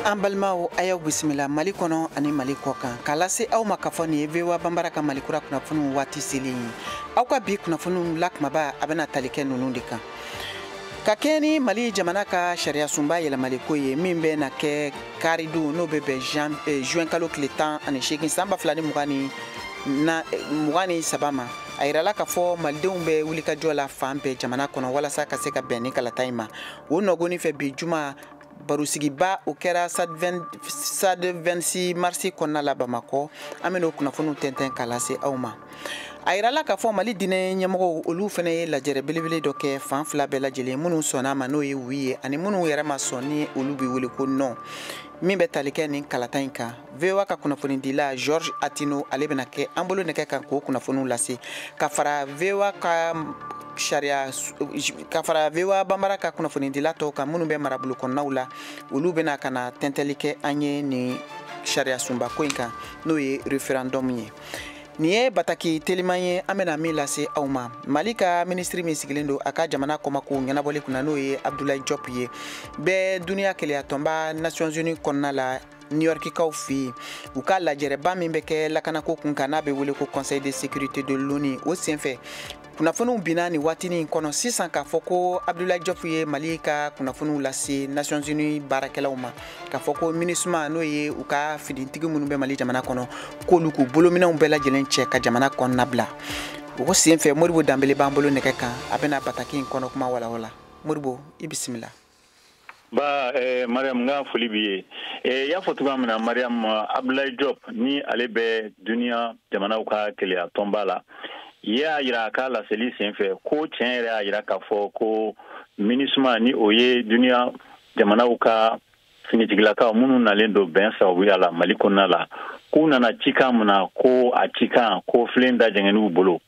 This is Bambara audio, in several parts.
An balimaw a y'aw bisimila Mali kɔnɔ ani Mali kɔkan k'a lase aw ma k'a fɔ nin ye VOA Banbara ka Malikura kunnafoniw waati selen ye. Aw ka bi kunnafoniw la kumaba a bɛna tali kɛ ninnu de kan. Ka kɛ ni Mali jamana ka sariya sunba yɛlɛmali ko ye min bɛ na kɛ karidu n'o bɛ bɛn juin kalo tile 18 san 2023 ma. A yirala k'a fɔ malidenw bɛ wulikajɔ la fan bɛɛ jamana kɔnɔ walasa ka se ka bɛn ni kalata in ma. O nɔgɔni fɛ bi juma barusigiba o kɛra SAD 26 marsi kɔnɔna la Bamakɔ. An bɛna o kunnafoniw tɛntɛn k'a lase aw ma. A yirala k'a fɔ Mali diinɛ ɲɛmɔgɔw olu fana ye lajɛrɛ belebele dɔ kɛ fan fila bɛɛ lajɛlen minnu sɔnna ma n'o ye oui ye ani minnu yɛrɛ ma sɔn ni olu bɛ wele ko non min bɛ tali kɛ nin kalata in kan. VOA ka kunnafonidila George Atino ale bɛna kɛ an bolo nɛgɛ kan k'o kunnafoniw lase ka fara VOA Banbara ka kunnafonidila tɔw kan minnu bɛ marabolo kɔnɔnaw la olu bɛna ka na tɛntɛli kɛ an ye nin sariya sunba ko in kan n'o ye référendum ye. Nin ye bataki teliman ye an bɛna min lase aw ma. Mali ka ministre min sigilen don a ka jamana kɔmako ɲɛnabɔli kunna n'o ye Abdoulaye Diop ye. Bɛɛ duniya keleya tɔnba Nations Unies kɔnɔna la New Yorkikaw fɛ yen u ka lajɛrɛba min bɛ kɛ lakanako kun kan n'a bɛ wele ko Conseil de sécurité de l'ONU o senfɛ kunnafoniw binna nin waatinin kɔnɔ sisan k'a fɔ ko Abdoulaye Diop ye Mali ka kunnafoniw lase Nations Unies baarakɛlaw ma k'a fɔ ko MINUSMA n'o ye u ka finitigi minnu bɛ Mali jamana kɔnɔ k'olu k'u bolominɛw bɛɛ lajɛlen cɛ ka jamana kɔnɔna bila. O senfɛ Modibo Danbele b'an bolo nɛgɛ kan a bɛna bataki in kɔnɔ kuma walawala. Modibo i bisimila. Mariam nga foli bi ye y'a fɔ cogoya min na Mariam Abdoulaye Diop ni ale bɛ duniya jamanaw ka keleya tɔnba la y'a yira a ka laseli senfɛ ko tiɲɛ yɛrɛ y'a yira k'a fɔ ko MINUSMA ni o ye duniya jamanaw ka finitigilakaw minnu nalen don bɛn sababuya la Mali kɔnɔna la k'u nana cikan min na ko a cikan ko filen da jɛngɛn'u bolo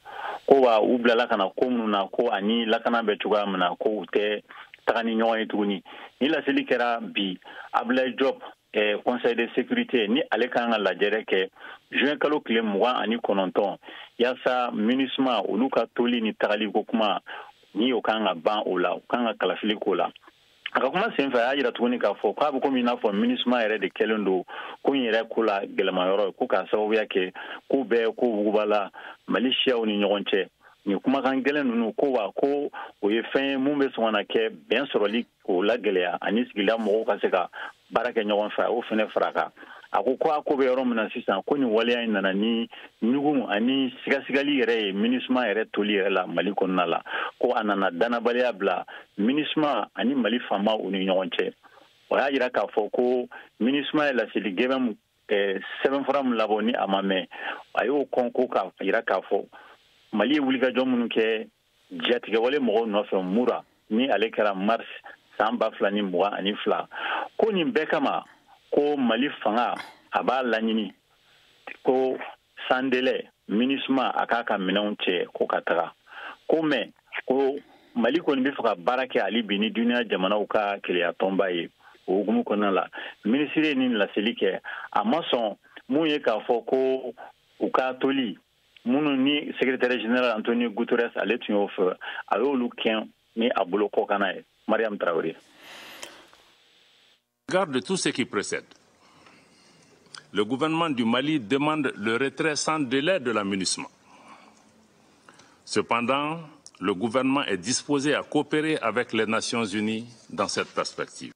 ko wa u bilala ka na ko minnu na ko ani lakana bɛ cogoya min na ko u tɛ taga ni ɲɔgɔn ye tuguni. Ni laseli kɛra bi Abdoulaye Diop Conseil de sécurité ni ale kan ka lajɛrɛ kɛ juin kalo tile 29 yaasa MINUSMA olu ka toli ni tagali ko kuma ni o kan ka ban o la o kan ka kalafili ko la. A ka kuma senfɛ a y'a yira tuguni k'a fɔ k'a bɛ komi i n'a fɔ MINUSMA yɛrɛ de kɛlen don ko in yɛrɛ ko la gɛlɛmayɔrɔ ye ko k'a sababuya kɛ ko bɛɛ ko wugubala Mali siyaw ni ɲɔgɔn cɛ. Ni kumakan gɛlɛn ninnu ko wa ko o ye fɛn ye mun bɛ sɔn ka kɛ bɛn sɔrɔli k'o lagɛlɛya ani sigida mɔgɔw ka se ka baara kɛ ɲɔgɔn fɛ o fɛnɛ fara kan. A ko a ko bɛ yɔrɔ min na sisan ko nin waleya in nana ni ɲugun ani sigasigali yɛrɛ ye MINUSMA yɛrɛ toli yɛrɛ la Mali kɔnɔna la ko a nana danabaliya bila MINUSMA ani Mali faamaw u ni ɲɔgɔn cɛ. O y'a yira k'a fɔ ko MINUSMA ye laseli gɛlɛn sɛbɛnfura min labɔ ni a ma mɛn a y'o kɔn ko k'a yira k'a fɔ Mali ye wulikajɔ minnu kɛ jatigɛwale mɔgɔw nɔfɛ mura ni ale kɛra mars san 2022 ko nin bɛɛ kama ko Mali fanga a b'a laɲini ko sans délai MINUSMA a k'a ka minɛnw cɛ ko ka taga ko mɛ ko Mali kɔni bɛ fɛ ka baara kɛ hali bi ni duniya jamanaw ka keleya tɔnba ye o hukumu kɔnɔna la minisiri ye nin laseli kɛ a ma sɔn mun ye k'a fɔ ko u ka toli minnu ni secrétaire général Antonio Guterres ale tun y'o fɛ a y'olu kɛn ni a bolo kɔkanna ye. Mariam Traoré. Garde de tout ce qui précède. Le gouvernement du Mali demande le retrait sans délai de la MINUSMA. Cependant, le gouvernement est disposé à coopérer avec les Nations Unies dans cette perspective.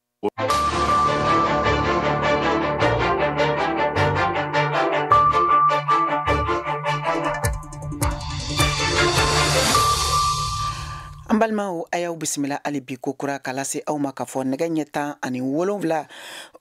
An balimaw a y'aw bisimila hali bi ko kura k'a lase aw ma k'a fɔ nɛgɛ ɲɛ 17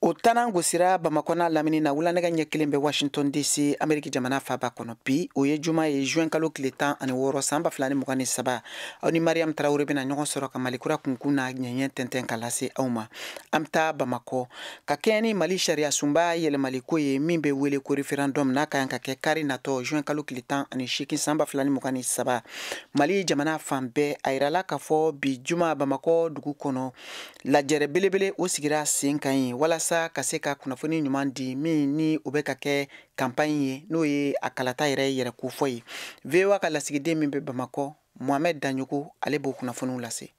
o tanan gosira Bamakɔ n'a lamini na wula nɛgɛ ɲɛ 1 bɛ Washington DC Ameriki jamana faaba kɔnɔ bi o ye juma ye juin kalo tile 16 san 2023 aw ni Mariam Traoré bɛna ɲɔgɔn sɔrɔ ka Malikura kunkun na ɲɛɲɛ tɛntɛn k'a lase aw ma. An bɛ taa Bamakɔ ka kɛɲɛ ni Mali sariya sunba yɛlɛmali ko ye min bɛ wele ko référendum n'a ka kan ka kɛ kari natɔ juin kalo tile 18 san 2023 Mali jamana fan bɛɛ a yirala k'a fɔ bi juma Bamakɔ dugu kɔnɔ lajɛrɛ belebele o sigira sen kan ye walasa ka se ka kunnafoni ɲuman di min ni o bɛ ka kɛ campagne ye n'o ye a kalata yɛrɛ ko fɔ ye. VOA ka lasigiden min bɛ Bamakɔ Mohamed Danyogo ale b'o kunnafoniw lase.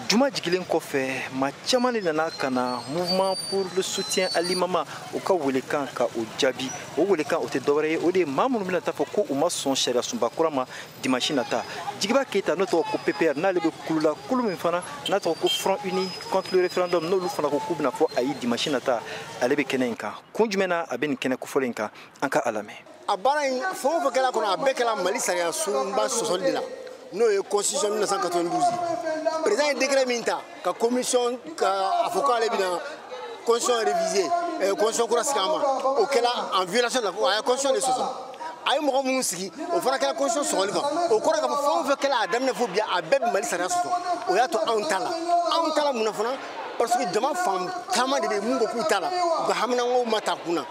Juma jigilen kɔfɛ maa caman de nana ka na mouvement pour le soutien à l'imama o ka welekan ka o jaabi o welekan o tɛ dɔwɛrɛ ye o de ye maa minnu bɛna taa fɔ ko u ma sɔn sariya sunba kura ma dimanche nata Jigiba Keita n'o tɔgɔ ko PPR n'ale bɛ kulu la kulu min fana n'a tɔgɔ ko Front Uni contre le référendum n'olu fana ko k'u bɛna fɔ ayi dimanche nata ale bɛ kɛnɛ in kan kun jumɛn na a bɛ nin kɛnɛ kofɔlen in kan an ka a lamɛn. A baara in fɛn o fɛn kɛra kɔnɔ a bɛɛ kɛra Mali sariya sunba sɔsɔli de la n'o ye constitution 1992 président ye décret min ta ka commission ka a fɔ k'ale bɛna constitution réviser constitution kura sigi a ma o kɛra en violation de la a ye constitution de sɔsɔ a ye mɔgɔ minnu sigi o fana kɛra constitution sɔgɔli kan o kɔrɔ k'a fɔ fɛn o fɛn kɛra a daminɛ fo bi a bɛɛ bɛ Mali sariya sɔsɔ o y'a to anw ta la mun na fana parce que jama fan caman de bɛ mun ko k'u ta la u ka haminankow ma ta kunna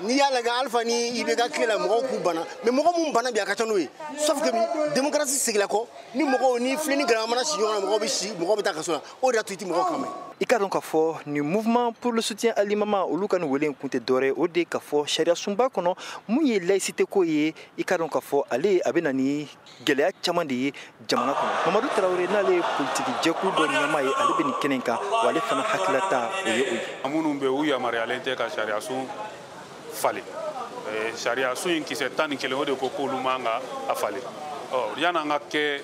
ni y'a lajɛ Alpha ni i bɛ ka tile la mɔgɔw k'u bana mais mɔgɔ mun bana bi a ka ca n'o ye sauf que démocratie segila kɔ ni mɔgɔw ni filɛ ni gɛlɛya mana si ɲɔgɔn na mɔgɔw bɛ taa kaso la o de y'a to i ti mɔgɔw kan mɛn. I ka dɔn k'a fɔ ni mouvement pour le soutien à l'imama olu ka nin wele in kun tɛ dɔwɛrɛ ye o de ye k'a fɔ sariya sunba kɔnɔ mun ye laïcité ko ye i ka dɔn k'a fɔ ale a bɛ na ni gɛlɛya caman de ye jamana kɔnɔ Mamadu Tarawele n'ale ye politiki jɛkulu dɔ ɲɛmaa ye ale bɛ nin kɛnɛ in kan wa ale fana hakilata o ye o ye. Minnu bɛ u yamaruyalen tɛ ka sariya sun falen sariya sun in kisɛ 11 o de ko k'olu man ka a falen yan'an ka kɛ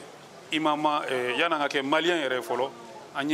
imama yan'an ka kɛ maliyɛn yɛrɛ fɔlɔ an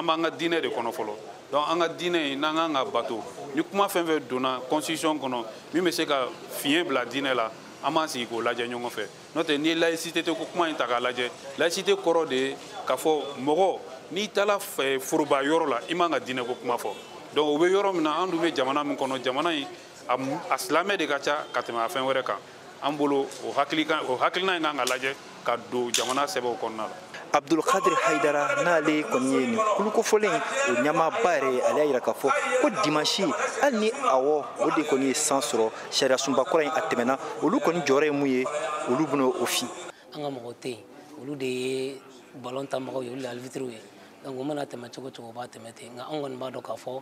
b'an ka diinɛ de kɔnɔ fɔlɔ donc an ka diinɛ in n'an kan ka bato ni kuma fɛn fɛn donna constitution kɔnɔ min bɛ se ka fiɲɛ bila diinɛ la an b'an sigi k'o lajɛ ɲɔgɔn fɛ n'o tɛ ni laïcité tɛ ko kuma in ta k'a lajɛ laïcité kɔrɔ de ye k'a fɔ mɔgɔ n'i taara foroba yɔrɔ la i man ka diinɛ ko kuma fɔ donc o bɛ yɔrɔ min na an dun bɛ jamana min kɔnɔ jamana in a silamɛ de ka ca ka tɛmɛ a fɛn wɛrɛ kan an bolo o hakilina in kan ka lajɛ ka don jamana sɛbɛnw kɔnɔna la. Abdulkadir Haidara n'ale kɔni ye nin kulukofɔlen o ɲɛmaaba yɛrɛ ye ale y'a yira k'a fɔ ko dimanche hali ni awɔ o de kɔni ye san sɔrɔ sariya sunba kura in a tɛmɛna olu kɔni jɔyɔrɔ ye mun ye olu bɛna o fin. An ka mɔgɔ tɛ yen olu de ye ballon tanbagaw ye olu de ye arbitres ye donc o mana tɛmɛ cogo cogo o b'a tɛmɛ ten nka an kɔni b'a dɔn k'a fɔ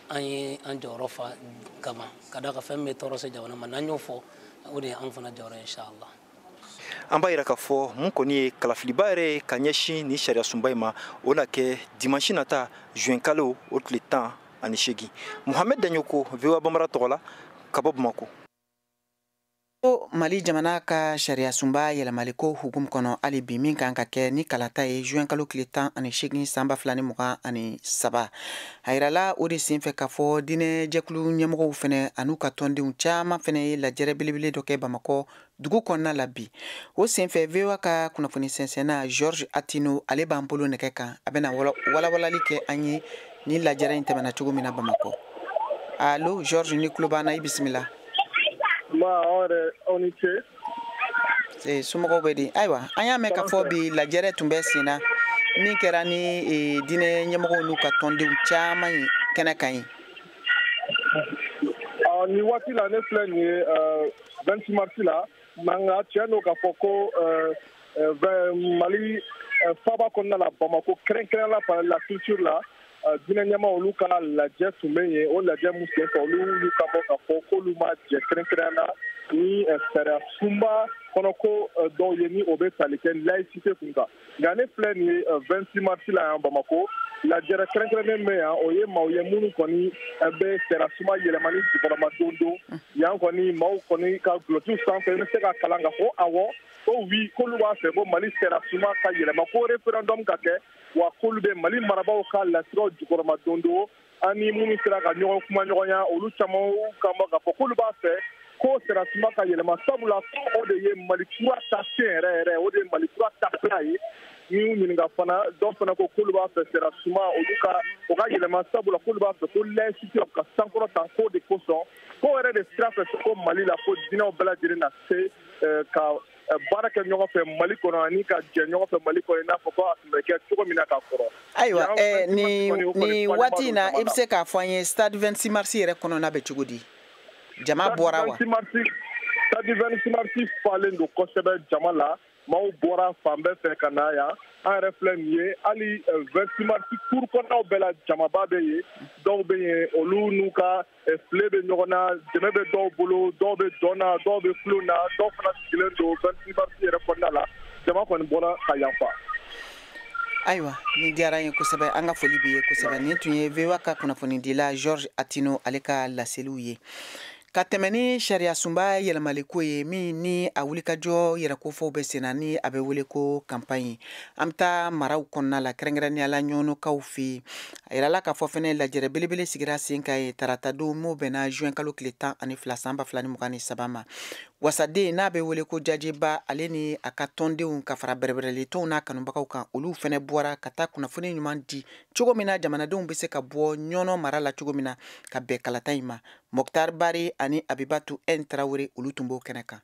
an ye an jɔyɔrɔ fa kama ka da ka fɛn bɛ tɔɔrɔ se jamana ma n'an y'o fɔ o de ye an fana jɔyɔrɔ ye inshallah. An b'a yira k'a fɔ mun kɔni ye kalafiliba yɛrɛ ye ka ɲɛsin ni sariya sunba in ma o na kɛ dimanche nata juin kalo o tile 18 Mohamed Danyoko VOA Bambara tɔgɔ la ka bɔ Bamako. Mali jamana ka sariya sunba yɛlɛmali ko hukumu kɔnɔ hali bi min kan ka kɛ ni kalata ye juin kalo tile 18 san 2023 a yirala o de senfɛ k'a fɔ diinɛ jɛkulu ɲɛmɔgɔw fɛnɛ an'u ka tɔndenw caman fɛnɛ ye lajɛrɛ belebele dɔ kɛ Bamakɔ dugu kɔnɔna la bi o senfɛ VOA ka kunnafoni sɛnsɛnna George Atino ale b'an bolo nɛgɛ kan a bɛna walawalali kɛ an ye ni lajɛrɛ in tɛmɛna cogo min na Bamakɔ. Allo George ni tulo b'an na i bisimila. Aw ni ce. Somɔgɔw bɛ di ayiwa an y'a mɛn k'a fɔ bi lajɛrɛ tun bɛ sen na min kɛra ni diinɛ ɲɛmɔgɔw n'u ka tɔndenw caman ye kɛnɛ kan ye. Ni waati la ne filɛ nin ye 26 mars la nka tiɲɛ don k'a fɔ ko Mali faaba kɔnɔna la Bamako kɛrɛnkɛrɛnnenya la par la culture la diinɛ ɲɛmɔgɔw olu ka lajɛ tun bɛ yen o lajɛ mun senfɛ olu y'u ka bɔ k'a fɔ k'olu ma jɛ kɛrɛnkɛrɛnnenya la ni sariya sunba kɔnɔ ko dɔw ye ni o bɛ tali kɛ laïcité kun kan nka ne filɛ nin ye 26 mars la yan Bamako lajɛrɛ kɛrɛnkɛrɛnnen bɛ yan o ye maaw ye minnu kɔni bɛ sariya sunba yɛlɛmani jukɔrɔma don don yan kɔni maaw kɔni ka gulɔtiw sanfɛ i bɛ se ka kalan k'a fɔ awɔ ko oui k'olu b'a fɛ ko Mali sariya sunba ka yɛlɛma ko référendum ka kɛ wa k'olu bɛ Mali marabaaw ka lasiraw jukɔrɔma don don ani minnu sera ka ɲɔgɔn kuma ɲɔgɔnya olu caman kan bɔ k'a fɔ k'olu b'a fɛ ko sariya sunba ka yɛlɛma sabula o de ye Mali kura taasiyɛn yɛrɛ yɛrɛ o de ye Mali kura taasira ye ni y'u ɲininka fana dɔw fana ko k'olu b'a fɛ sariya sunba o ka yɛlɛma sabula k'olu b'a fɛ ko laïcité ka sankɔrɔta ko de kosɔn ko yɛrɛ de sira fɛ ko Mali la ko diinɛw bɛɛ lajɛlen na se ka baara kɛ ɲɔgɔn fɛ Mali kɔnɔ ani ka jɛ ɲɔgɔn fɛ Mali kɔnɔ i n'a fɔ ko a tun bɛ kɛ cogo min na ka kɔrɔ. Ayiwa ni waati in na i bɛ se k'a fɔ an ye stade 26 mars yɛrɛ kɔnɔna bɛ cogo di jama bɔra wa. Stade 26 mars falen don kosɛbɛ jama la maaw bɔra fan bɛɛ fɛ ka na yan an yɛrɛ filɛ nin ye hali 26 mars cour kɔnɔnaw bɛɛ la jamaba bɛ yen dɔw bɛ yen olu n'u ka file bɛ ɲɔgɔn na dɛmɛ bɛ dɔw bolo dɔw bɛ dɔn na dɔw bɛ kulon na dɔw fana sigilen don 26 mars yɛrɛ kɔnɔna la jama kɔni bɔra ka yanfa. Ayiwa ni diyara ye kosɛbɛ an ka foli b'i ye kosɛbɛ nin tun ye VOA ka kunnafonidila George Atino ale ka laseliw ye ka tɛmɛ ni sariya sunba yɛlɛmaliko ye min ni a wulikajɔ yɛrɛkofɔw bɛ senna ni a bɛ wele ko campagne an bɛ taa maraw kɔnɔna la kɛrɛnkɛrɛnnenya la ɲɔnɔkaw fɛ a yirala k'a fɔ fɛnɛ lajɛrɛ belebele sigira sen kan ye tarata don m'o bɛnna juin kalo tile 12 san 2023 ma wasaden n'a bɛ wele ko jajiba ale ni a ka tɔndenw ka fara bɛrɛbɛrɛli tɔnw n'a kanubagaw kan olu fɛnɛ bɔra ka taa kunnafoni ɲuman di cogo min na jamanadenw bɛ se ka bɔ ɲɔnɔ mara la cogo min na ka bɛn kalata in ma Mokhtar Bari ani Abibatu N Traoré olu tun b'o kɛnɛ kan.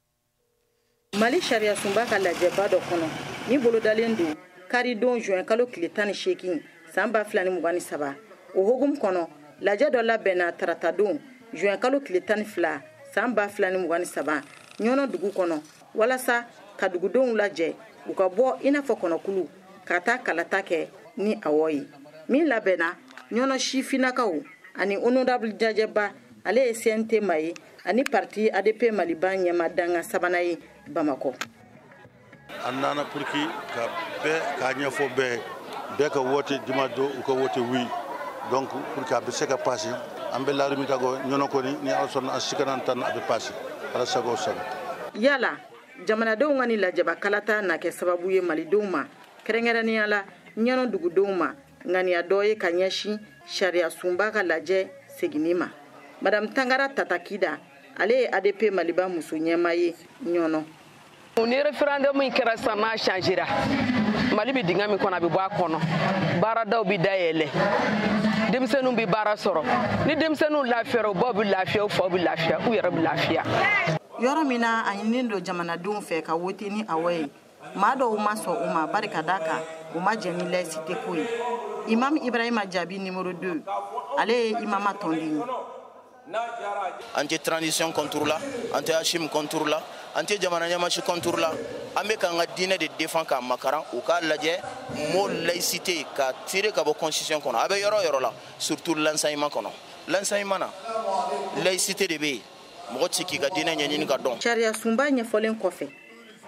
Mali sariya sunba ka lajɛba dɔ kɔnɔ ni bolodalen don karidon juin kalo tile 18 san 2023 o hokumu kɔnɔ lajɛ dɔ labɛnna tarata don juin kalo tile 12 san 2023 ɲɔnɔ dugu kɔnɔ walasa ka dugudenw lajɛ u ka bɔ i n'a fɔ kɔnɔkulu ka taa kalata kɛ ni awɔ ye min labɛnna ɲɔnɔ sifinakaw ani honorable jajɛba ale ye CNT ma ye ani parti ADP Maliba ɲɛma danga sabana ye Bamako. An nana pour que ka bɛɛ k'a ɲɛfɔ bɛɛ ka wote jumado u ka wote wi donc pour que a bɛ se ka passer an bɛ laarimi ka go ɲɔnɔ kɔni ni ala sɔnna a sikanan tan a bɛ passer ala sago sago. Yala jamanadenw ka ni lajɛba kalata na kɛ sababu ye malidenw ma kɛrɛnkɛrɛnnenya la ɲɔnɔ dugudenw ma ŋaniya dɔ ye ka ɲɛsin sariya sunba ka lajɛ seginni ma. Madame Tangara Tatakida ale ye ADP Maliba muso ɲɛma ye ɲɔnɔ. Ni référendum in kɛra sisan n'a changera Mali bɛ dingɛ min kɔnɔ a bɛ bɔ a kɔnɔ baaradaw bɛ dayɛlɛ denmisɛnninw bɛ baara sɔrɔ ni denmisɛnninw lafiyara u baw bɛ lafiya u faw bɛ lafiya u yɛrɛ bɛ lafiya. Yɔrɔ min na a ɲininen don jamanadenw fɛ ka wote ni awɔ ye maa dɔw ma sɔn u ma bari ka d'a kan u ma jɛ ni laïcité ko ye. Imam Ibrahima Jabi numéro 2 ale ye imama tɔnden ye. Anti transition contre la, anti Hashim contre la, anti jamana ɲɛmasi contre la. An bɛ k'an ka diinɛ de défend ka makaran u k'a lajɛ mot laïcité ka tirer ka bɔ constitution kɔnɔ a bɛ yɔrɔ o yɔrɔ la surtout l'enseignement kɔnɔ l'enseignement na laïcité de bɛ yen mɔgɔ tɛ se k'i ka diinɛ ɲɛɲini ka dɔn. Sariya sunba ɲɛfɔlen kɔfɛ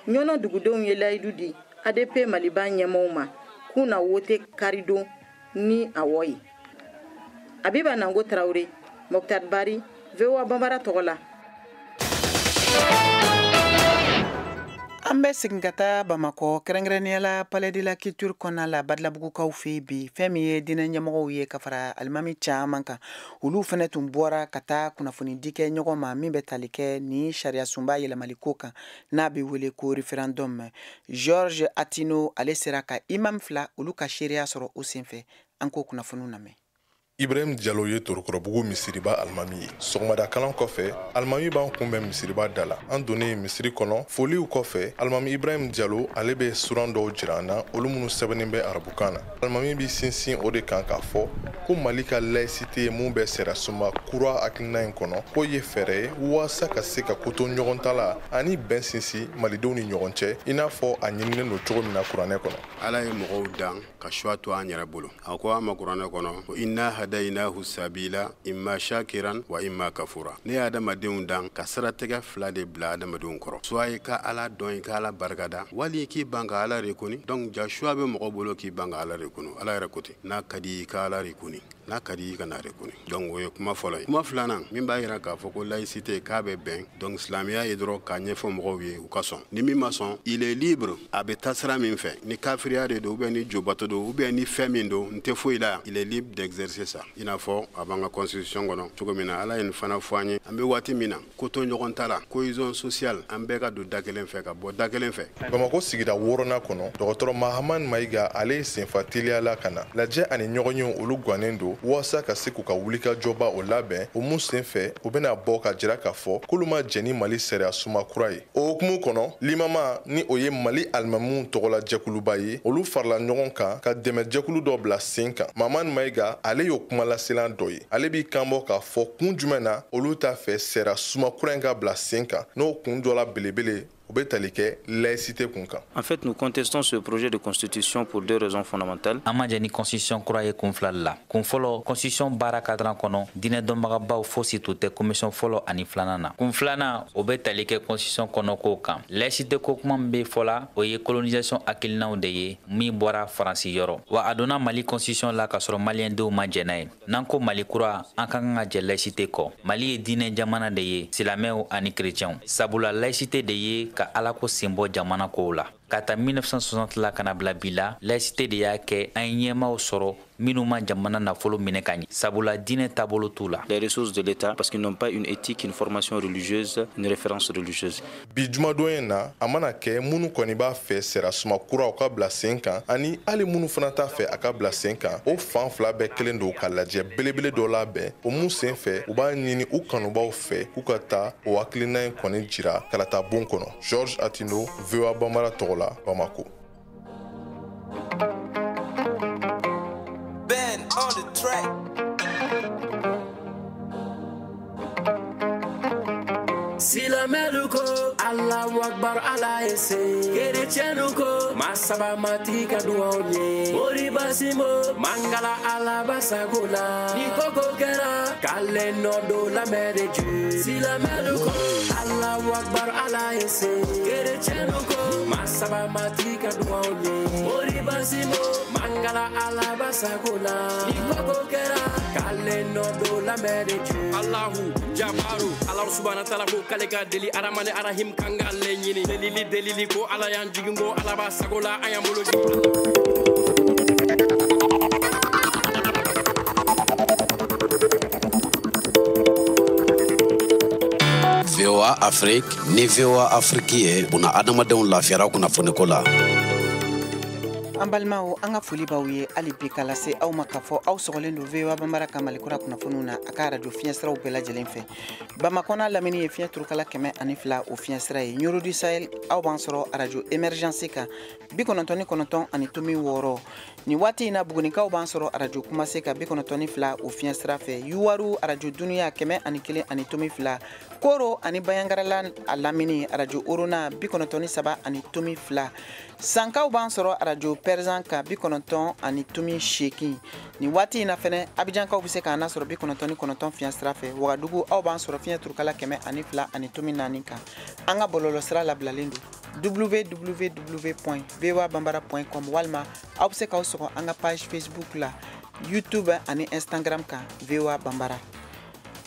ɲɔnɔ dugudenw ye layidu di ADP Maliba ɲɛmaaw ma k'u na wote karidon ni awɔ ye. Abiba Nango Traoré, Mokhtar Bari, VOA Bambara tɔgɔ la. An bɛ segin ka taa Bamakɔ kɛrɛnkɛrɛnnenya la Palais de la Culture kɔnɔna la Badilabugukaw fɛ bi fɛn min ye diinɛ ɲɛmɔgɔw ye ka fara alimami caman kan olu fɛnɛ tun bɔra ka taa kunnafoni di kɛ ɲɔgɔn ma min bɛ tali kɛ ni sariya sunba yɛlɛmaliko kan n'a bɛ wele ko référendum. George Atino ale sera ka imam 2 olu ka seereya sɔrɔ o senfɛ an k'o kunnafoniw lamɛn. Ibrahim Diallo ye Torokɔrɔbugu misiriba alimami ye. Sɔgɔmada kalan kɔfɛ, alimami b'an kunbɛn misiriba da la. An donnen misiri kɔnɔ, foliw kɔfɛ, alimami Ibrahim Diallo ale bɛ suran dɔw jira an na, olu minnu sɛbɛnnen bɛ arabukan na. Alimami bɛ sinsin o de kan k'a fɔ ko Mali ka laïcité mun bɛ sariya sunba kura hakilina in kɔnɔ, k'o ye fɛɛrɛ ye waasa ka se ka koto ɲɔgɔn ta la ani bɛn sinsin malidenw ni ɲɔgɔn cɛ, i n'a fɔ a ɲininen don cogo min na kuranɛ kɔnɔ. Ala ye mɔgɔw dan ka choix to an yɛrɛ bolo. A ko an ma kuranɛ kɔnɔ ko inna hadaynahu sabila imma shakiran wa imma kafura. Ne adamadenw dan ka siratigɛ 2 de bila adamadenw kɔrɔ. Soit i ka Ala dɔn i ka Ala barikada wali k'i ban ka Ala rekoni. Donc ja choix bɛ mɔgɔ bolo k'i ban ka Ala rekoni. Ala yɛrɛ ko ten n'a ka di i ka Ala rekoni n'a ka di i kana rekoni. Donc o ye kuma fɔlɔ ye. Kuma filanan min b'a yira k'a fɔ ko laïcité k'a bɛ bɛn donc silamɛya ye dɔrɔn k'a ɲɛfɔ mɔgɔw ye u ka sɔn. Ni min ma sɔn il est libre a bɛ taa sira min fɛ ni kafiriya de don ou bien ni jobato don ou bien ni fɛn min don n tɛ foyi la il est libre d'exercer ça. I n'a fɔ a b'an ka constitution kɔnɔ cogo min na Ala ye nin fana fɔ an ye an bɛ waati min na ko to ɲɔgɔn ta la cohésion sociale an bɛɛ ka don da kelen fɛ ka bɔ da kelen fɛ. Bamako sigida 6nan kɔnɔ dɔgɔtɔrɔ Mahamani Mayiga ale ye senfa teliya la ka na lajɛ ani ɲɔgɔn ye olu gannen don waasa ka se k'u ka wulikajɔba o labɛn o mun senfɛ u bɛna bɔ ka jira k'a fɔ k'olu ma jɛn ni Mali sariya sunba kura ye. O hukumu kɔnɔ limama ni o ye Mali alimamuw tɔgɔla jɛkuluba ye olu farala ɲɔgɔn kan ka dɛmɛ jɛkulu dɔ bila sen kan. Mahamani Mayiga ale y'o kuma laselan dɔ ye. Ale b'i kanbɔ k'a fɔ kun jumɛn na olu t'a fɛ sariya sunba kura in ka bila sen kan n'o kun dɔ la belebele u bɛ tali kɛ laïcité kun kan. En fait, nous contestons ce projet de constitution pour deux raisons fondamentales. An ma jɛ ni constitution kura ye kun fila la. Kun fɔlɔ constitution baara cadran kɔnɔ diinɛ dɔnbagabaw fosi tun tɛ commission fɔlɔ ani filanan na. Kun filanan o bɛ tali kɛ constitution kɔnɔ ko kan. Laïcité ko kuma min bɛ fɔla o ye colonisation hakilinaw de ye min bɔra Faransi yɔrɔ. Wa a donna Mali constitution la ka sɔrɔ maliyɛndenw ma jɛ n'a ye. N'an ko Mali kura an ka kan ka jɛ laïcité kɔ. Mali ye diinɛ jamana de ye silamɛw ani chrétiens. Sabula laïcité de ye ka Alako senbɔ jamana kow la. Ka ta 1960 la kana bila bi la laïcité de y'a kɛ an ye ɲɛmaw sɔrɔ minnu ma jamana nafolo minɛ ka ɲɛ sabula diinɛ taabolo t'u la. Les ressources de l'État parce qu'ils n'ont pas une éthique, une formation religieuse, une référence religieuse. Bi jumadon na a mana kɛ minnu kɔni b'a fɛ sɛrasuma kura u ka bila sen kan ani hali minnu fana t'a fɛ a ka bila sen kan o fan fila bɛɛ kelen don ka lajɛ belebele dɔ labɛn o mun sen fɛ u b'a ɲini u kanubaw fɛ k'u ka taa o hakilina in kɔni jira kalata bon kɔnɔ. Georges Atindo, VOA Bambara tɔgɔ la, Bamako. Ben on the track. Silameluko, Allahu Akbar, Allah ese. Kerechenuko, Masaba matika duonye. Moribasimo, Mangala Alabasagula. Nikoko kera, Kale nodo la mereju. Silameluko, Allahu Akbar, Allah ese. Kerechenuko, Masaba matika duonye. Moribasimo, Mangala Alabasagula. Nikoko kera, Kale nodo la mereju. Allahu Jabaru, Allah subhanahu wa ta'ala. Kalega deli aramane arahim kanga lenyini delili ko ala yan jigingo ala ba sagola ayamboloji. VOA Afrique ni VOA Afrique ye buna adamadenw lafiyara kunnafoni ko la. An balimaw an ka foli b'aw ye hali bi ka lase aw ma k'a fɔ aw sɔgɔlen don VOA Bambara ka Malikura kunnafoniw na a ka radio fiɲɛsiraw bɛɛ lajɛlen fɛ. Bamakɔ n'a lamini ye fiɲɛ turukala 102 o fiɲɛsira ye. Ɲoro du Sahel aw b'an sɔrɔ radio Emergence kan 99 ani tomi 6. Ni waati in na Bugunikaw b'an sɔrɔ radio Kumase kan 92 o fiɲɛsira fɛ. Yuwaru radio Dunuya 101 ani tomi 2. Koro ani Bayangarala a lamini radio Orona 93 ani tomi 2. Sankaw b'an sɔrɔ radio Perzan ka 90 ani tomi 8. Ni waati in na fɛnɛ Abijankaw bɛ se k'an na sɔrɔ 99 fiɲɛsira fɛ. Wagadugu aw b'an sɔrɔ fiɲɛ turukala 102 ani tomi 4 kan. An ka bɔlɔlɔsira labilalen don www.voabambara.com walima aw bɛ se k'aw sɔgɔ an ka page Facebook la, YouTube ani Instagram kan VOA Bambara.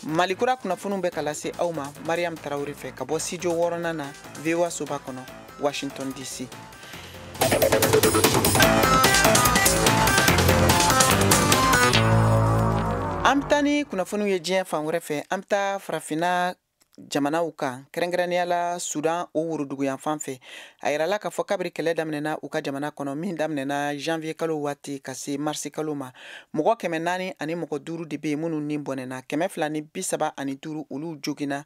Malikura kunnafoniw bɛ ka lase aw ma Mariam Tarawele fɛ ka bɔ studio 6nan na VOA soba kɔnɔ Washington DC. An bɛ taa ni kunnafoniw ye diɲɛ fan wɛrɛ fɛ an bɛ taa farafina jamanaw kan kɛrɛnkɛrɛnnenya la Sudan o worodugu yan fan fɛ a yirala k'a fɔ kabiri kɛlɛ daminɛna u ka jamana kɔnɔ min daminɛna janvier kalo waati ka se mars kalo ma mɔgɔ 400 ani mɔgɔ 5 de bɛ yen minnu ni bɔnɛna 275 olu joginna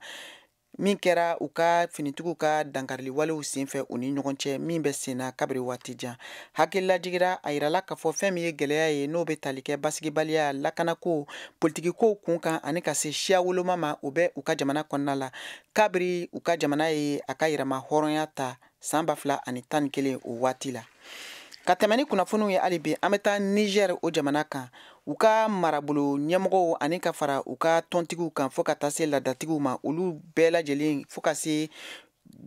min kɛra u ka finitigiw ka dankarili walew senfɛ u ni ɲɔgɔn cɛ min bɛ senna kabiri waati jan hakililajigira a yirala k'a fɔ fɛn min ye gɛlɛya ye n'o bɛ tali kɛ basigibaliya lakanako politikikow kun kan ani ka se siya woloma ma u bɛ u ka jamana kɔnɔna la kabiri u ka jamana ye a ka yɛrɛma hɔrɔnya ta san 2011 o waati la. Ka tɛmɛ ni kunnafoniw ye hali bi an bɛ taa Niger o jamana kan u ka marabolo ɲɛmɔgɔw ani ka fara u ka tɔntigiw kan fo ka taa se ladatigiw ma olu bɛɛ lajɛlen fo ka se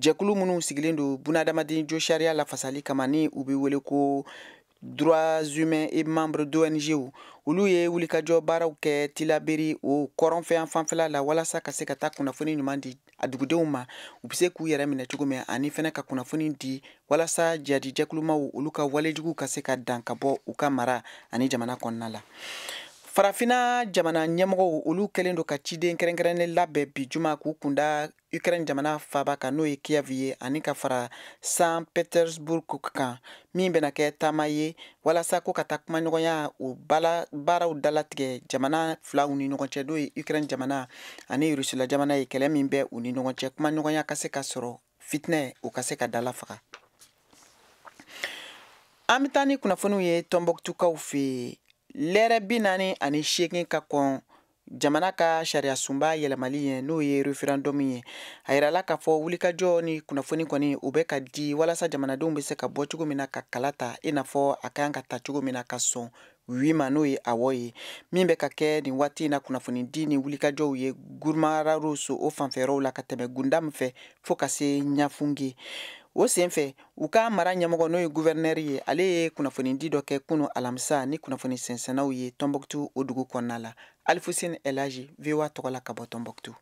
jɛkulu minnu sigilen don bunadamaden jo sariya lafasali kama ni u bɛ wele ko droits humains et membres d'ONG olu ye wulikajɔ baaraw kɛ tilaberi o kɔrɔnfɛn fanfɛla la walasa ka se ka taa kunnafoni ɲuman di a dugudenw ma u bɛ se k'u yɛrɛ minɛ cogo min ani fɛnɛ ka kunnafoni di walasa jadi jɛkulumaw olu ka walejugu ka se ka dan ka bɔ u ka mara ani jamana kɔnɔna la. Farafina jamana ɲɛmɔgɔw olu kɛlen don ka ciden kɛrɛnkɛrɛnnen labɛn bi juma k'u kunda Ukraine jamana faaba kan n'o ye Kiev ye ani ka fara Saint Petersburg kan min bɛna kɛ taama ye walasa ko ka taa kumaɲɔgɔnya o baaraw dalatigɛ jamana filaw ni ɲɔgɔn cɛ n'o ye Ukraine jamana ani Rusila jamana ye kɛlɛ min bɛ u ni ɲɔgɔn cɛ kumaɲɔgɔnya ka se ka sɔrɔ fitinɛ o ka se ka dala faga. An bɛ taa ni kunnafoniw ye Tombouctukaw fɛ lɛrɛ 48 ka kɔn jamana ka sariya sunba yɛlɛmali ye n'o ye referendum ye a yirala k'a fɔ wulikajɔ ni kunnafoni kɔni u bɛ ka di walasa jamanadenw bɛ se ka bɔ cogo min na ka kala ta i n'a fɔ a kan ka ta cogo min na ka sɔn wima n'o ye awɔ ye min bɛ ka kɛ nin waati in na kunnafoni di ni wulikajɔw ye gurumaraw so o fanfɛyɔrɔw la ka tɛmɛ gunda min fɛ fo ka se ɲafunge o sen fɛ u ka mara ɲɛmɔgɔ n'o ye gouverneur ye ale ye kunnafoni di dɔ kɛ kunu alamisa ni kunnafoni sɛnsɛnnaw ye Tombouctou o dugu kɔnɔna la Alfoussine Elaji VOA tɔgɔ la ka bɔ Tombouctou.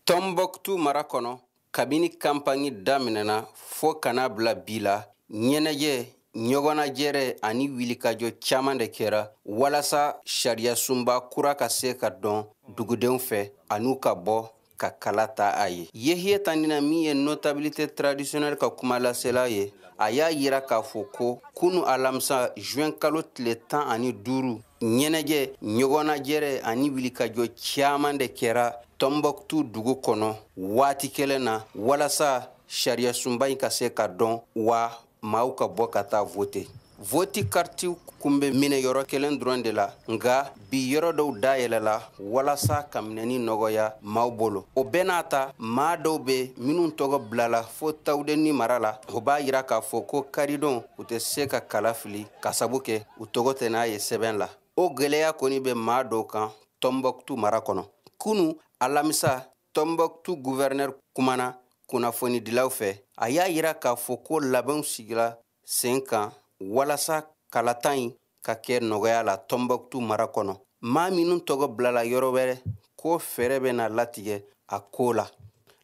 Tombouctou mara kɔnɔ kabini campagne daminɛna fo kana bila bi la ɲɛnajɛ ɲɔgɔnnajɛrɛ ani wilikajɔ caman de kɛra walasa sariya sunba kura ka se ka dɔn dugudenw fɛ an'u ka bɔ ka kala ta a ye Yehye Tandina min ye notabilité traditionnelle ka kuma lasela ye a y'a yira k'a fɔ ko kunu alamisa juin kalo tile 15 ɲɛnajɛ ɲɔgɔnnajɛrɛ ani wilikajɔ caman de kɛra Tombouctou dugu kɔnɔ waati kelen na walasa sariya sunba in ka se ka dɔn wa maaw ka bɔ ka taa vote kartiw kun bɛ minɛ yɔrɔ kelen dɔrɔn de la nka bi yɔrɔ dɔw dayɛlɛla walasa ka minɛni nɔgɔya maaw bolo o bɛɛ n'a ta maa dɔw bɛ minnu tɔgɔ bilala fo Tawudeni mara la o b'a yira k'a fɔ ko karidon u tɛ se ka kala fili ka sabu kɛ u tɔgɔ tɛ n'a ye sɛbɛn la o gɛlɛya kɔni bɛ maa dɔw kan Tombouctou mara kɔnɔ kunu alamisa Tombouctou gouverneur kumana kunnafonidilaw fɛ a y'a yira k'a fɔ ko labɛnw sigila sen kan walasa kalata in ka kɛ nɔgɔya la Tombouctou mara kɔnɔ maa minnu tɔgɔ bilala yɔrɔ wɛrɛ ko fɛɛrɛ bɛna latigɛ a ko la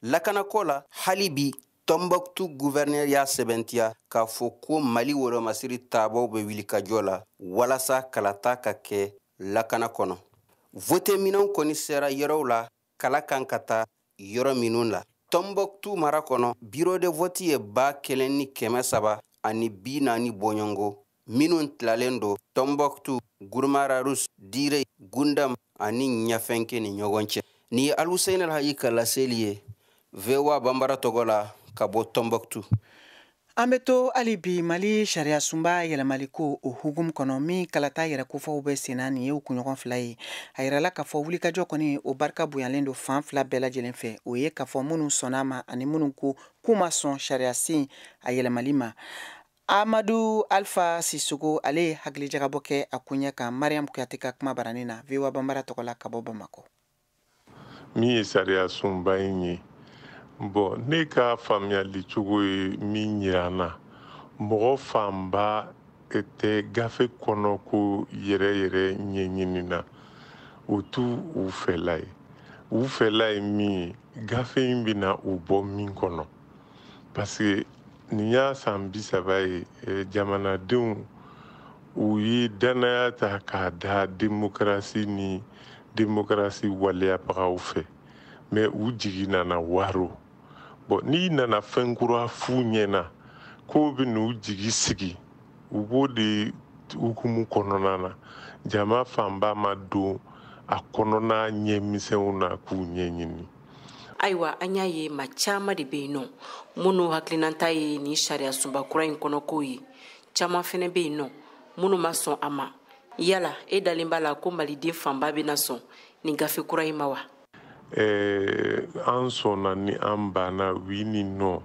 lakanako la hali bi Tombouctou gouverneur y'a sɛbɛntiya k'a fɔ ko Mali wolomasiri taabaw bɛ wilikajɔ la walasa kalata ka kɛ lakana kɔnɔ vote minɛnw kɔni sera yɔrɔw la kala kan ka taa yɔrɔ minnu la Tombouctou mara kɔnɔ bureau de vote ye 1,340 ani 40 bɔɲɔngo minnu tilalen do Tombouctou Gurumararousse Dire Gundam ani Ɲafɛnke ni ɲɔgɔn cɛ ni Alhussein Elhaji ka laseli ye VOA Bambara tɔgɔ la ka bɔ Tombouctou. An bɛ to hali bi Mali sariya sunba yɛlɛmali ko o hukumu kɔnɔ min kalata yɛrɛ kofɔw bɛ senna nin ye u kunɲɔgɔn fila ye a yirala k'a fɔ wulikajɔ kɔni o barika bonyalen don fan fila bɛɛ lajɛlen fɛ o ye k'a fɔ minnu sɔnna ma ani minnu ko k'u ma sɔn sariya sen a yɛlɛmali ma Amadou Alpha Sissoko ale ye hakilijagabɔ kɛ a kuɲɛ kan Mariam Kuyate ka kuma baranin na VOA Bambara tɔgɔ la ka bɔ Bamako. Min ye sariya sunba in ye bon ne ka faamuyali cogo ye min yirana mɔgɔ fanba tɛ gafe kɔnɔ ko yɛrɛ ɲɛɲinina o tu u fɛla ye min ye gafe in bɛna u bɔ min kɔnɔ parce que nin y'a san 30 ye jamanadenw u ye danaya ta k'a da démocratie ni démocratie waleyabagaw fɛ mais u jigi nana waro bon n'i nana fɛn kura f'u ɲɛna k'o bɛ n'u jigi sigi u b'o de hukumu kɔnɔna na jama fanba ma don a kɔnɔna ɲɛmisɛnw na k'u ɲɛɲini. Ayiwa an y'a ye maa caman de bɛ yen nɔ minnu hakilinata ye nin sariya sunba kura in kɔnɔko ye caman fana bɛ yen nɔ minnu ma sɔn a ma yala e dalen b'a la ko maliden fanba bɛna sɔn nin gafe kura in ma wa? An sɔnna ni an banna wi ni nɔ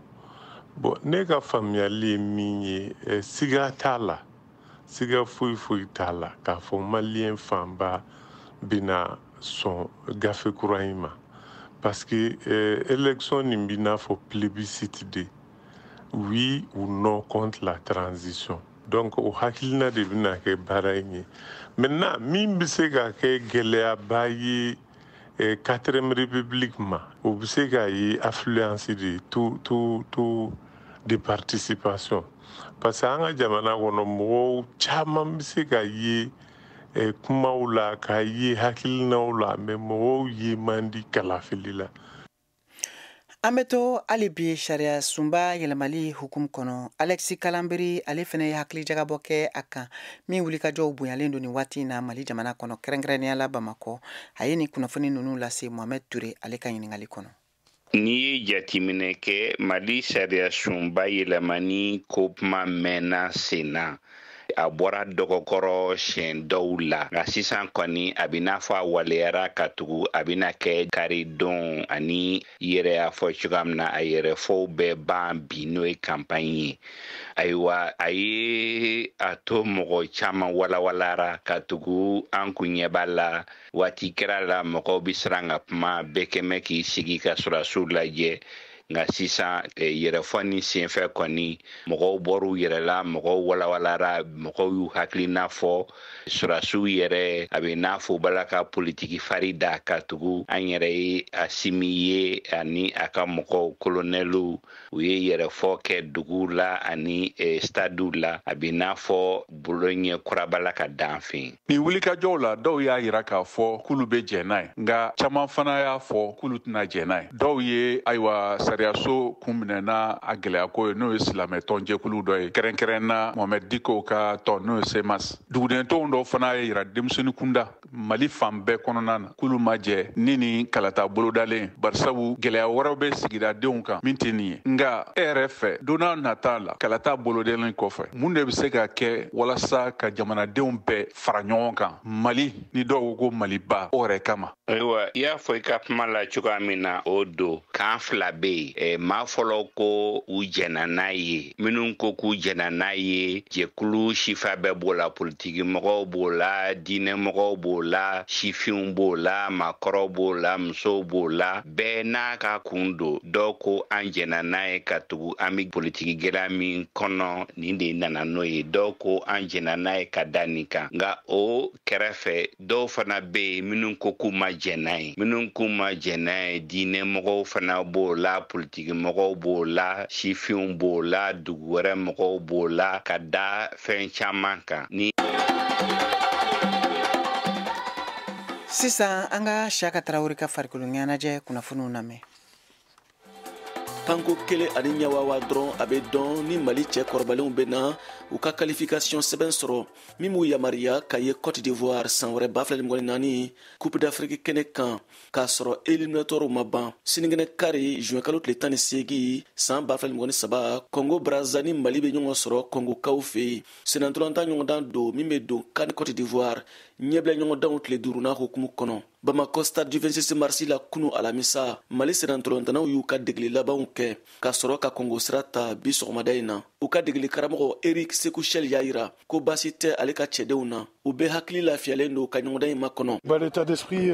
bon ne ka faamuyali ye min ye siga t'a la siga foyi t'a la k'a fɔ maliyɛn fanba bɛna sɔn gafe kura in ma parce que élection nin b'i n'a fɔ plébiscite de oui ou non contre la transition donc o hakilina de bɛna kɛ baara in ye maintenant min bɛ se ka kɛ gɛlɛyaba ye 4e république ma o bɛ se ka ye affluence de taux de participation parce que an ka jamana kɔnɔ mɔgɔw caman bɛ se ka ye kumaw la ka ye hakilinaw la mais mɔgɔw ye man di kalafili la. An bɛ to hali bi sariya sunba yɛlɛmali hukumu kɔnɔ Alexis Kalanbiri ale fana ye hakilijagabɔ kɛ a kan min wulikajɔw bonyalen don nin waati in na Mali jamana kɔnɔ kɛrɛnkɛrɛnnenya la Bamakɔ a ye nin kunnafoni ninnu lase Mohamed Ture ale ka ɲininkali kɔnɔ. N'i ye jateminɛ kɛ Mali sariya sunba yɛlɛmani ko kuma mɛnna sen na a bɔra dɔgɔkɔrɔ siɲɛ dɔw la nka sisan kɔni a bɛ n'a fɔ a waleyara ka tugu a bɛna kɛ karidon ani yɛrɛ y'a fɔ cogoya min na a yɛrɛfɔw bɛɛ ban bi n'o ye campagne ye ayiwa a ye a to mɔgɔ caman walawalara ka tugu an kun ɲɛ b'a la waati kɛra la mɔgɔw bɛ siran ka kuma bɛɛ kɛmɛ k'i sigi ka sɔrɔsiw lajɛ nka sisan yɛrɛfɔ ni senfɛ kɔni mɔgɔw bɔr'u yɛrɛ la mɔgɔw walawalara mɔgɔw y'u hakilina fɔ sɔrɔsiw yɛrɛ a bɛ n'a fɔ bala ka politiki fari da ka tugu an yɛrɛ ye Asimi ye ani a ka mɔgɔw kolonɛliw u ye yɛrɛfɔ kɛ duguw la ani stadiw la a bɛ n'a fɔ bolo ɲɛ kurabala ka dan fɛ. Ni wulikajɔw la dɔw y'a yira k'a fɔ k'olu bɛ jɛn n'a ye nka caman fana y'a fɔ k'olu tɛna jɛn n'a ye dɔw ye ayiwa sariyaso kun minɛna a gɛlɛyako ye n'o ye silamɛ tɔnjɛkulu dɔ ye kɛrɛnkɛrɛnna Mohamed Diko ka tɔn n'o ye Semas dugudentɔnw dɔw fana ye yira denmisɛnnin kunda Mali fan bɛɛ kɔnɔna na k'olu ma jɛ ni kalata bolodalen barisabu gɛlɛya wɛrɛw bɛ sigidadenw kan min tɛ nin ye nka e yɛrɛ fɛ don n'a nata la kalata bolodalen kɔfɛ mun de bɛ se ka kɛ walasa ka jamanadenw bɛɛ fara ɲɔgɔn kan Mali ni dɔw ko Maliba o yɛrɛ kama. Ayiwa i y'a fɔ i ka kuma la cogoya min na o don kan fila bɛ yen maa fɔlɔ ko u jɛnna n'a ye minnu ko k'u jɛnna n'a ye jɛkulu sifa bɛɛ b'o la politiki mɔgɔw b'o la diinɛ mɔgɔw b'o la sifinw b'o la maakɔrɔw b'o la musow b'o la bɛɛ n'a ka kun don dɔw ko an jɛnna n'a ye ka tugu an bɛ politiki gɛlɛya min kɔnɔ nin de nana n'o ye dɔw ko an jɛnna n'a ye ka da nin kan nka o kɛrɛfɛ dɔw fana bɛ yen minnu ko k'u ma jɛn n'a ye minnu k'u ma jɛn n'a ye diinɛ mɔgɔw fana b'o la politiki mɔgɔw b'o la sifinw b'o la dugu wɛrɛ mɔgɔw b'o la ka da fɛn caman kan ni sisan an ka Siyaka Tarawele ka farikolo ɲɛnajɛ kunnafoniw lamɛn. Tanko kelen ani ɲawawa dɔrɔn a bɛ dɔn ni Mali cɛ kɔrɔbalenw bɛ na u ka qualification sɛbɛn sɔrɔ min b'u yamaruya ka ye Côte d'Ivoire san wɛrɛ 2024 Coupe d'Afrique kɛnɛ kan k'a sɔrɔ éliminateurs ma ban sinikɛnɛ kari juin kalo tile 18 san 2023 Congo Brazza ni Mali bɛ ɲɔgɔn sɔrɔ Congokaw fɛ yen senatolanta ɲɔgɔndan don min bɛ don CAN Côte d'Ivoire ɲɛbila ɲɔgɔndanw tile 5nan hukumu kɔnɔ. Bamako stade du 26 mars la kunu alamisa Mali senatolantanaw y'u ka degeli labanw kɛ ka sɔrɔ ka Congo sira ta bi sɔgɔmada in na u ka degeli karamɔgɔ Eric Sekuchel y'a yira ko baasi tɛ ale ka cɛdenw na u bɛ hakili lafiyalen don ka ɲɔgɔndan in makɔnɔ. L'état d'esprit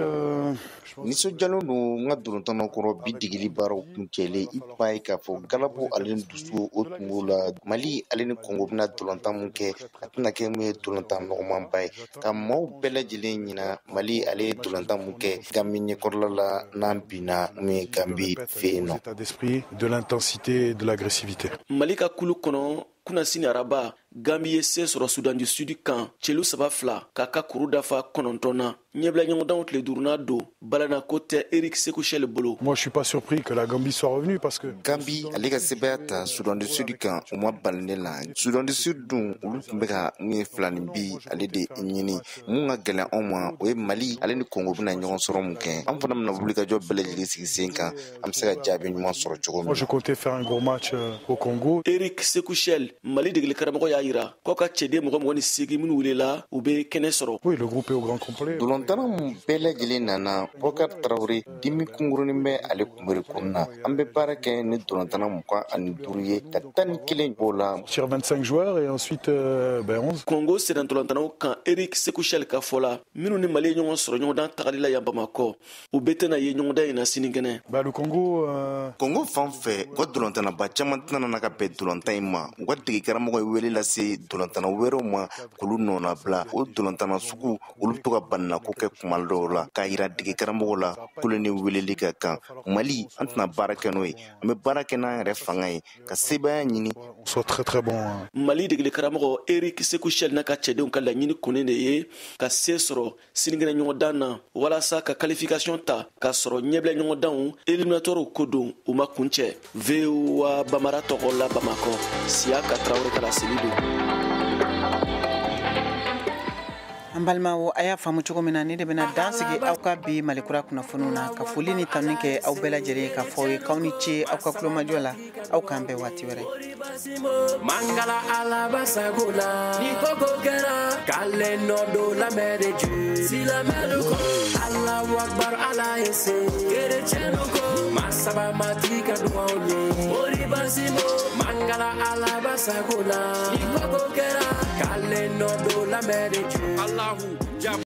nisɔndiyalen don n ka dɔrɔntɔnɔ kɔrɔ bi degeli baaraw kuncɛlen i b'a ye k'a fɔ galabo ale ni dusu o tun b'o la Mali ale ni Congo bɛna dɔrɔntan mun kɛ a tɛna kɛ mun ye dɔrɔntan nɔgɔmanba ye ka maaw bɛɛ lajɛlen ɲina Mali ale ye dɔrɔntan mun kɛ Gambie ɲɛkɔrɔla la n'an binna mun ye Gambie fɛ yen nɔ. L'état d'esprit de l'intensité et de l'agressivité. Mali ka kulu kɔnɔ kunasini araba Gambie ye se sɔrɔ Soudan du Sud kan celu 3 k'a ka kuru dafa 9 na ɲɛbila ɲɔgɔndanw tile 5nan don balana ko tɛ Eric Sekuchel bolo. Moi je suis pas surpris que la Gambie soit revenue parce que Gambie ale ka sɛbɛya ta Soudan du Sud kan o ma bali ne la Soudan du Sud dun olu tun bɛ ka mun ye filanin bi ale de ɲini mun ka gɛlɛn anw ma o ye Mali ale ni Congo bɛna ɲɔgɔn sɔrɔ mun kɛ an fana bɛna wulikajɔ bɛɛ lajɛlen sigi sen kan an bɛ se ka jaabi ɲuman sɔrɔ cogo min. Moi je comptais faire un gros match au Congo. Eric Sekuchel Mali degeli karamɔgɔ y'a yira k'aw ka cɛden 28 minnu welela u bɛ kɛnɛ sɔrɔ. Oui, le groupe est au grand complet. Dɔrɔntana mun bɛɛ lajɛlen nana Bokar Traoré dimi kungurunin bɛ ale kunbere kɔnɔna an bɛ baara kɛ ni dɔrɔntana 25 ye ka 11 b'o la. Sur 25 joueurs et ensuite 11. Congo senatolantanaw kan Eric Sekuchel ka fɔ la minnu ni Mali ye ɲɔgɔn sɔrɔ ɲɔgɔndan tagali la yan Bamakɔ u bɛ tɛna ye ɲɔgɔndan in na sinikɛnɛ. Le Congo Congo fan fɛ u ka dɔrɔntanaba caman tɛna na ka bɛn dɔrɔntan in ma u ka dege karamɔgɔ ye wele lase dɔrɔntana wɛrɛw ma k'olu nɔna bila o dɔrɔntana sugu olu bɛ to ka banna ko kɛ kuma dɔw la k'a yira dege karamɔgɔ la kolo ni weleli ka kan Mali an tɛna baara kɛ n'o ye an bɛ baara kɛ n'an yɛrɛ fanga ye ka sebaya ɲini. Mali degeli karamɔgɔ Eric Sekuchel n'a ka cɛdenw ka laɲini konen de ye ka se sɔrɔ sinikɛnɛ ɲɔgɔndan na walasa ka qualification ta ka sɔrɔ ɲɛbila ɲɔgɔndanw éliminateurs ko don u ma kuncɛ. VOA Bamara tɔgɔ la Bamakɔ Siyaka Tarawele ka laseli don. an balimaw a y'a faamu cogo min na ne de bena dansigi aw ka bi malikura kunnafoniw na ka foli ni tanu kɛ aw bɛɛ lajɛlen ka fɔ ye k'aw ni ce aw ka kulomajɔ la aw k'an bɛɛ waati wɛrɛ mangala alabasagola ni koko kɛra k'ale nɔ do lamɛn de ju silamɛdu ko Allahu akbar ala ye se kerecɛnu ko masaba matigi ka dugaw ye moribasimo mangala alabasagola ni koko kɛra k'ale nɔ do lamɛn de ju Allahu